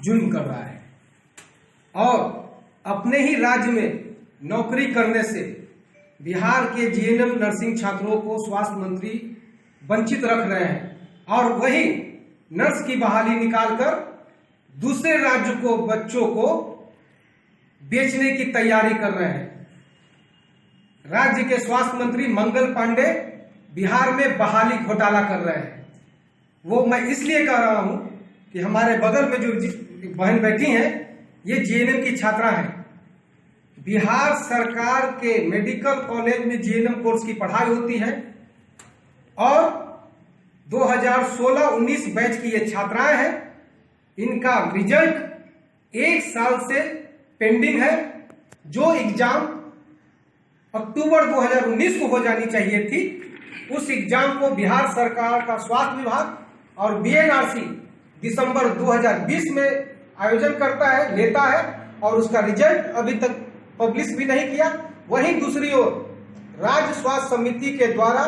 जुल्म कर रहा है और अपने ही राज्य में नौकरी करने से बिहार के जीएनएम नर्सिंग छात्रों को स्वास्थ्य मंत्री वंचित रख रहे हैं और वही नर्स की बहाली निकालकर दूसरे राज्य को बच्चों को बेचने की तैयारी कर रहे हैं। राज्य के स्वास्थ्य मंत्री मंगल पांडे बिहार में बहाली घोटाला कर रहे हैं। वो मैं इसलिए कह रहा हूं कि हमारे बगल में जो बहन बैठी हैं ये जीएनएम की छात्रा है। बिहार सरकार के मेडिकल कॉलेज में जीएनएम कोर्स की पढ़ाई होती है और 2016-19 बैच की ये छात्राएं हैं। इनका रिजल्ट 1 साल से पेंडिंग है। जो एग्जाम अक्टूबर 2019 को हो जानी चाहिए थी, उस एग्जाम को बिहार सरकार का स्वास्थ्य विभाग और बीएनआरसी दिसंबर 2020 में आयोजन करता है, लेता है और उसका रिजल्ट अभी तक पब्लिश भी नहीं किया। वहीं दूसरी ओर राज्य स्वास्थ्य समिति के द्वारा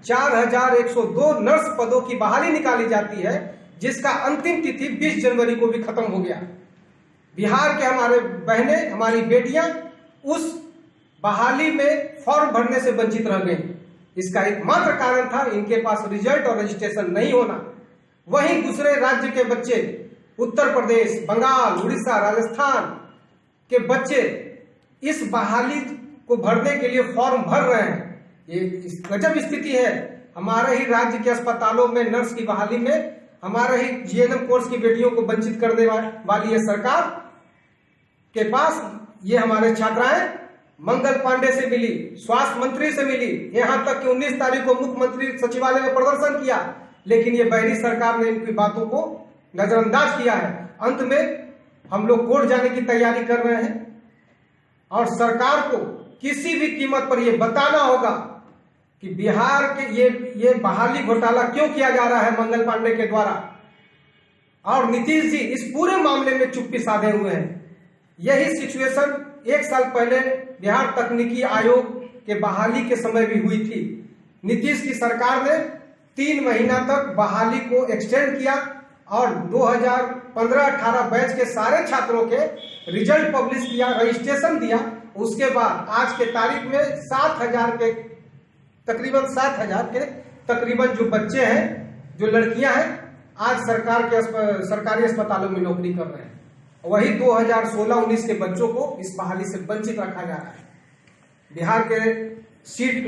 4102 नर्स पदों की बहाली निकाली जाती है, जिसका अंतिम तिथि 20 जनवरी को भी खत्म हो गया। बिहार के हमारे बहनें, हमारी बेटियां उस बहाली में फॉर्म भरने से वंचित रह गई। इसका एकमात्र कारण था इनके पास रिजल्ट और रजिस्ट्रेशन नहीं होना। वहीं दूसरे राज्य के बच्चे, उत्तर प्रदेश, बंगाल, उड़ीसा, राजस्थान के बच्चे इस बहाली को भरने के लिए फॉर्म भर रहे हैं। ये गजब स्थिति है। हमारे ही राज्य के अस्पतालों में नर्स की बहाली में हमारे ही जीएनएम कोर्स की बेटियों को वंचित करने वाली है सरकार के पास। ये हमारे छात्राएं मंगल पांडे से मिली, स्वास्थ्य मंत्री से मिली, यहां तक कि 19 तारीख को मुख्यमंत्री सचिवालय में प्रदर्शन किया, लेकिन ये बहरी सरकार ने इनकी बातों को नजरअंदाज किया है। अंत में हम लोग कोर्ट जाने की तैयारी कर रहे हैं और सरकार को किसी भी कीमत पर यह बताना होगा कि बिहार के ये बहाली घोटाला क्यों किया जा रहा है मंगल पांडे के द्वारा। और नीतीश जी इस पूरे मामले में चुप्पी साधे हुए हैं। यही सिचुएशन 1 साल पहले बिहार तकनीकी आयोग के बहाली के समय भी हुई थी। नीतीश की सरकार ने 3 महीना तक बहाली को एक्सटेंड किया और 2015-18 बैच के सारे छात्रों के रिजल्ट पब्लिश किया, रजिस्ट्रेशन दिया। उसके बाद आज के तारीख में 7,000 के तकरीबन जो बच्चे हैं, जो लड़कियां हैं, आज सरकारी अस्पतालों में नौकरी कर रहे हैं। वही 2016-19 के बच्चों को इस बहाली से वंचित रखा जा रहा है। बिहार के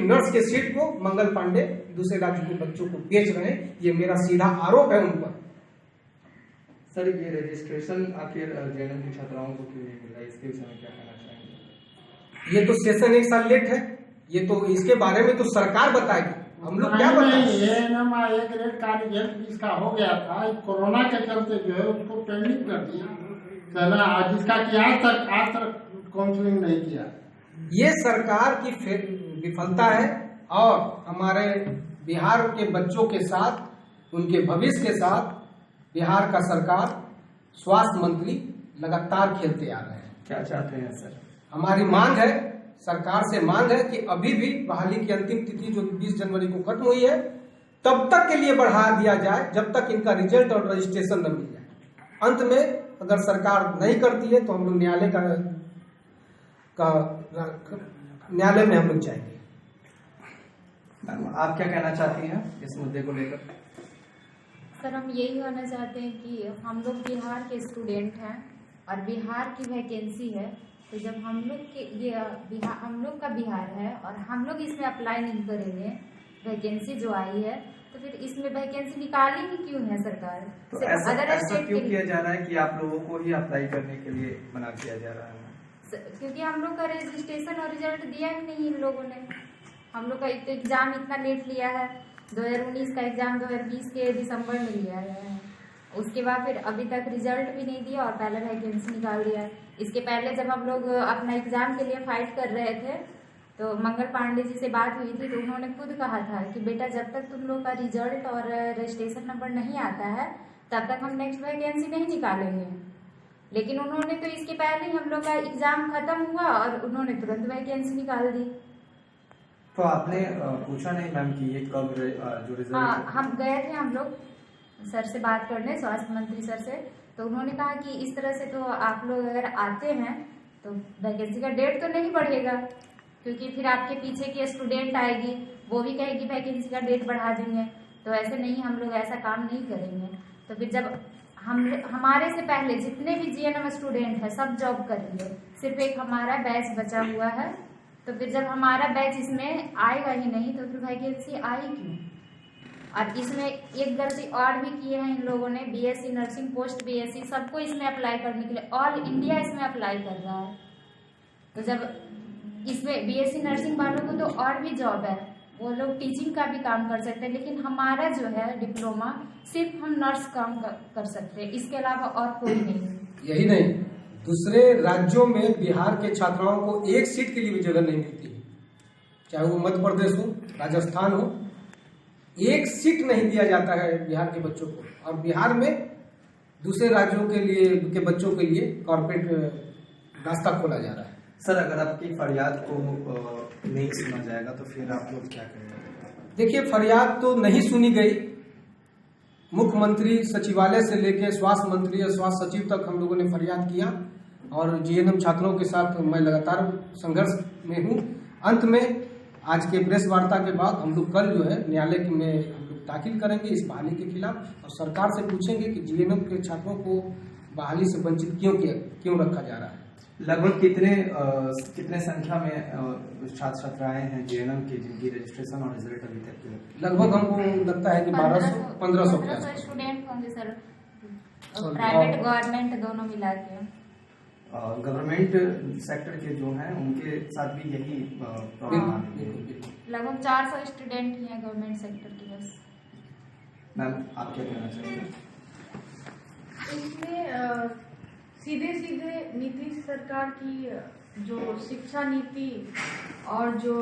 नर्स के सीट को मंगल पांडे दूसरे राज्य के बच्चों को बेच रहे हैं। ये मेरा सीधा आरोप है उन पर। सर, ये रजिस्ट्रेशन आखिर जीएनएम की छात्राओं को क्यों नहीं मिला, इसके विषय में क्या कहना चाहेंगे? ये तो सेशन 1 साल लेट है। ये तो इसके बारे में तो सरकार बताएगी, हम लोग क्या बताएंगे। जीएनएम एक ग्रेड का रिजल्ट जिसका हो गया था, कोरोना के चलते जो है उसको पेंडिंग कर दिया जिसका कि आज तक काउंसलिंग नहीं किया। ये सरकार की विफलता है और हमारे बिहार के बच्चों के साथ, उनके भविष्य के साथ बिहार का सरकार, स्वास्थ्य मंत्री लगातार खेलते आ रहे हैं। क्या चाहते हैं सर? हमारी मांग है, सरकार से मांग है कि अभी भी बहाली की अंतिम तिथि जो 20 जनवरी को खत्म हुई है, तब तक के लिए बढ़ा दिया जाए जब तक इनका रिजल्ट और रजिस्ट्रेशन न मिल जाए। अंत में अगर सरकार नहीं करती है तो हम लोग न्यायालय में हम लोग जाएंगे। आप क्या कहना चाहती हैं इस मुद्दे को लेकर? सर, हम यही कहना चाहते हैं कि हम लोग बिहार के स्टूडेंट हैं और बिहार की वैकेंसी है, तो जब हम लोग का बिहार है और हम लोग इसमें अप्लाई नहीं करेंगे, वैकेंसी जो आई है, तो फिर इसमें वैकेंसी निकाली ही क्यों है सरकार? तो ऐसा क्यों किया जा रहा है कि आप लोगों को ही अप्लाई करने के लिए मना किया जा रहा है? क्योंकि हम लोग का रजिस्ट्रेशन और रिजल्ट दिया ही नहीं इन लोगों ने। हम लोग का एक तो एग्जाम इतना लेट लिया है, 2019 का एग्जाम 2020 के दिसंबर में लिया है। उसके बाद फिर अभी तक रिजल्ट भी नहीं दिया और पहले वैकेंसी निकाल दिया है। इसके पहले जब हम लोग अपना एग्जाम के लिए फाइट कर रहे थे तो मंगल पांडे जी से बात हुई थी, तो उन्होंने खुद कहा था कि बेटा जब तक तुम लोग का रिजल्ट और रजिस्ट्रेशन नंबर नहीं आता है तब तक हम नेक्स्ट वैकेंसी नहीं निकालेंगे। लेकिन उन्होंने तो इसके पहले ही हम लोग का एग्जाम खत्म हुआ और उन्होंने तुरंत वैकेंसी निकाल दी। तो आपने पूछा नहीं मैम कि ये कब जो रिजल्ट? हाँ, हम गए थे हम लोग सर से बात करने, स्वास्थ्य मंत्री सर से, तो उन्होंने कहा कि इस तरह से तो आप लोग अगर आते हैं तो वैकेंसी का डेट तो नहीं बढ़ेगा, क्योंकि फिर आपके पीछे की स्टूडेंट आएगी, वो भी कहेगी वैकेंसी का डेट बढ़ा देंगे, तो ऐसे नहीं, हम लोग ऐसा काम नहीं करेंगे। तो फिर जब हमारे से पहले जितने भी जीएनएम स्टूडेंट है सब जॉब करेंगे, सिर्फ एक हमारा बैच बचा हुआ है। तो फिर जब हमारा बैच इसमें आएगा ही नहीं तो फिर वैकेंसी आई क्यों? और इसमें एक गलती और भी किए हैं इन लोगों ने, बीएससी नर्सिंग पोस्ट बीएससी सबको इसमें अप्लाई करने के लिए ऑल इंडिया इसमें अप्लाई कर रहा है। तो जब इसमें बीएससी नर्सिंग वालों को तो और भी जॉब है, वो लोग टीचिंग का भी काम कर सकते हैं, लेकिन हमारा जो है डिप्लोमा सिर्फ हम नर्स काम कर सकते हैं, इसके अलावा और कोई नहीं। यही नहीं, दूसरे राज्यों में बिहार के छात्राओं को एक सीट के लिए भी जगह नहीं मिलती है, चाहे वो मध्य प्रदेश हो, राजस्थान हो, एक सीट नहीं दिया जाता है बिहार के बच्चों को। और बिहार में दूसरे राज्यों के लिए के बच्चों के लिए कॉर्पोरेट रास्ता खोला जा रहा है। सर, अगर आपकी फरियाद को नहीं सुना जाएगा तो फिर आप लोग क्या करेंगे? देखिए, फरियाद तो नहीं सुनी गई। मुख्यमंत्री सचिवालय से लेकर स्वास्थ्य मंत्री और स्वास्थ्य सचिव तक हम लोगों ने फरियाद किया और जीएनएम छात्रों के साथ मैं लगातार संघर्ष में हूँ। अंत में आज के प्रेस वार्ता के बाद हम लोग कल जो है न्यायालय में हम लोग दाखिल करेंगे इस बहाली के खिलाफ और सरकार से पूछेंगे कि जीएनएम के छात्रों को बहाली से वंचित क्यों रखा जा रहा है। लगभग कितने संख्या में छात्र छात्राएं हैं जीएनएम की जिनकी रजिस्ट्रेशन और रिजल्ट अभी तक के? लगभग हमको लगता है कि 1500 के आसपास स्टूडेंट होंगे सर, प्राइवेट गवर्नमेंट दोनों मिला के। गवर्नमेंट सेक्टर के जो हैं उनके साथ भी यही प्रॉब्लम आती है। लगभग 400 स्टूडेंट ही हैं गवर्नमेंट सेक्टर की बस। मैम, आप क्या कहना चाहेंगे? इसमें सीधे सीधे नीतीश सरकार की जो शिक्षा नीति और जो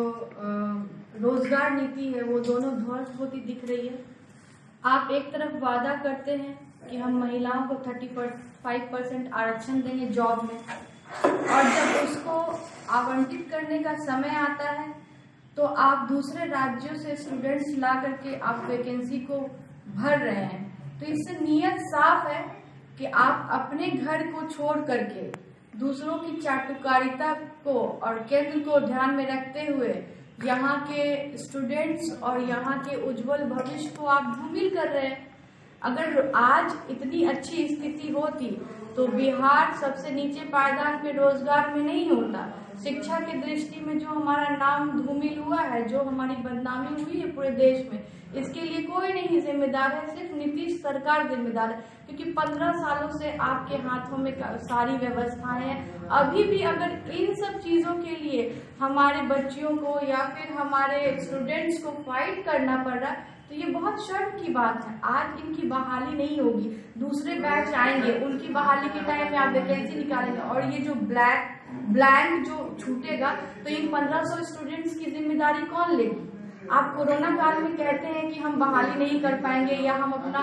रोजगार नीति है वो दोनों ध्वस्त होती दिख रही है। आप एक तरफ वादा करते हैं कि हम महिलाओं को 35% आरक्षण देंगे जॉब में, और जब उसको आवंटित करने का समय आता है तो आप दूसरे राज्यों से स्टूडेंट्स ला करके आप वैकेंसी को भर रहे हैं। तो इससे नीयत साफ है कि आप अपने घर को छोड़ करके दूसरों की चाटुकारिता को और केंद्र को ध्यान में रखते हुए यहाँ के स्टूडेंट्स और यहाँ के उज्जवल भविष्य को आप धूमिल कर रहे हैं। अगर आज इतनी अच्छी स्थिति होती तो बिहार सबसे नीचे पायदान पे रोजगार में नहीं होता। शिक्षा की दृष्टि में जो हमारा नाम धूमिल हुआ है, जो हमारी बदनामी हुई है पूरे देश में, इसके लिए कोई नहीं जिम्मेदार है, सिर्फ नीतीश सरकार जिम्मेदार है। क्योंकि 15 सालों से आपके हाथों में सारी व्यवस्थाएं हैं। अभी भी अगर इन सब चीजों के लिए हमारे बच्चियों को या फिर हमारे स्टूडेंट्स को फाइट करना पड़ रहा है तो ये बहुत शर्म की बात है। आज इनकी बहाली नहीं होगी, दूसरे बैच आएंगे, उनकी बहाली के टाइम में आप वैकेंसी निकालेंगे और ये जो ब्लैंक जो छूटेगा तो इन 1500 स्टूडेंट्स की जिम्मेदारी कौन लेगी? आप कोरोना काल में कहते हैं कि हम बहाली नहीं कर पाएंगे या हम अपना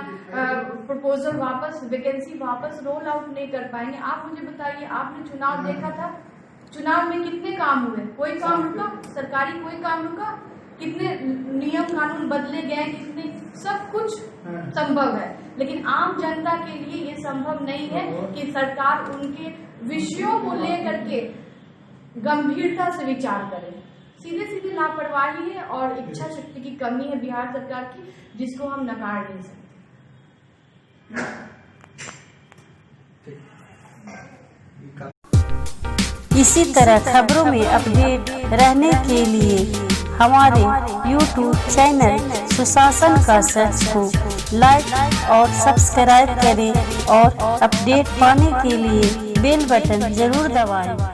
प्रपोजल वापस, वैकेंसी वापस रोल आउट नहीं कर पाएंगे। आप मुझे बताइए, आपने चुनाव देखा था, चुनाव में कितने काम हुए? कोई काम रुका? सरकारी कोई काम रुका? कितने नियम कानून बदले गए? कितने, सब कुछ संभव है, लेकिन आम जनता के लिए ये संभव नहीं है कि सरकार उनके विषयों को लेकर के गंभीरता से विचार करे। सीधे सीधे लापरवाही है और इच्छा शक्ति की कमी है बिहार सरकार की, जिसको हम नकार नहीं सकते। इसी तरह खबरों में अपडेट रहने के लिए हमारे YouTube चैनल सुशासन का सर्च को लाइक और सब्सक्राइब करें और अपडेट पाने के लिए बेल बटन जरूर दबाएं।